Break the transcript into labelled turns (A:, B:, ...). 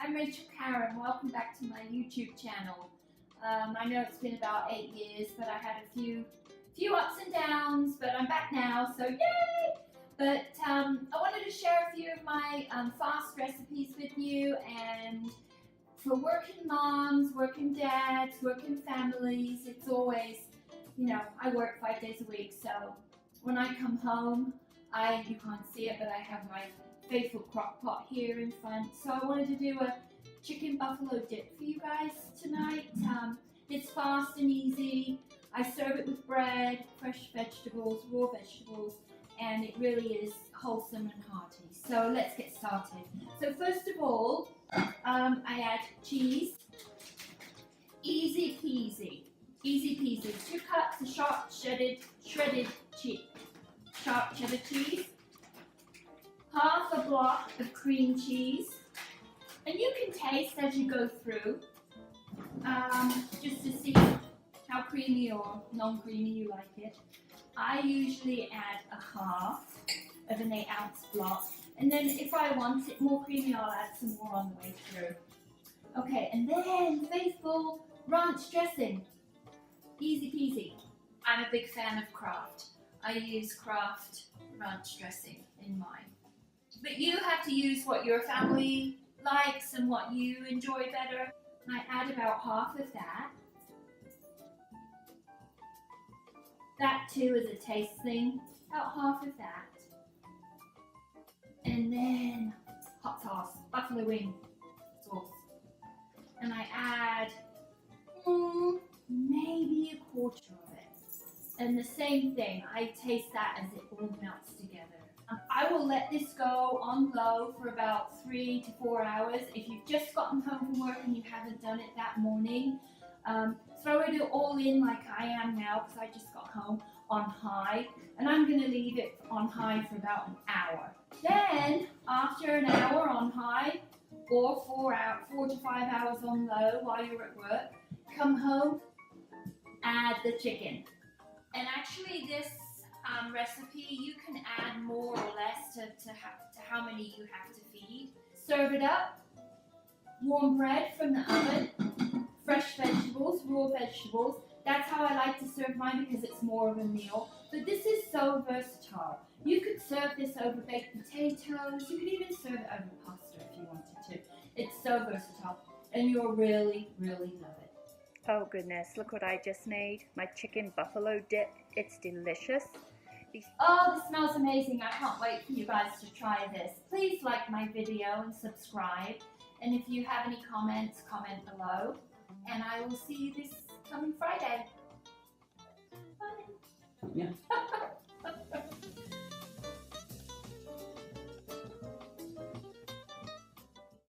A: I'm Rachel Caron. Welcome back to my YouTube channel. I know it's been about 8 years, but I had a few ups and downs, but I'm back now, so yay! But I wanted to share a few of my fast recipes with you, and for working moms, working dads, working families, it's always, you know, I work 5 days a week, so when I come home, you can't see it, but I have my faithful Crock-Pot here in front. So I wanted to do a chicken buffalo dip for you guys tonight. It's fast and easy. I serve it with bread, fresh vegetables, raw vegetables, and it really is wholesome and hearty. So let's get started. So first of all, I add cheese. Easy peasy. Easy peasy. 2 cups of sharp shredded cheddar cheese. Half a block of cream cheese, and you can taste as you go through, just to see how creamy or non-creamy you like it. I usually add a half of an 8-ounce block, and then if I want it more creamy, I'll add some more on the way through. Okay, and then faithful ranch dressing. Easy peasy. I'm a big fan of Kraft. I use Kraft ranch dressing in mine. But you have to use what your family likes and what you enjoy better. I add about half of that. That too is a taste thing. About half of that. And then hot sauce, buffalo wing sauce. And I add maybe a quarter of it. And the same thing, I taste that as it all melts together. I will let this go on low for about 3 to 4 hours. If you've just gotten home from work and you haven't done it that morning, throw it all in like I am now, because I just got home, on high. And I'm going to leave it on high for about an hour. Then, after an hour on high, or 4 to 5 hours on low while you're at work, come home, add the chicken. And actually this recipe, you can add more or less to how many you have to feed. Serve it up, warm bread from the oven, fresh vegetables, raw vegetables. That's how I like to serve mine because it's more of a meal. But this is so versatile. You could serve this over baked potatoes. You could even serve it over pasta if you wanted to. It's so versatile and you'll really, really love it.
B: Oh goodness, look what I just made. My chicken buffalo dip. It's delicious.
A: Oh, this smells amazing. I can't wait for you guys to try this. Please like my video and subscribe. And if you have any comments, comment below. And I will see you this coming Friday. Bye.
C: Yeah.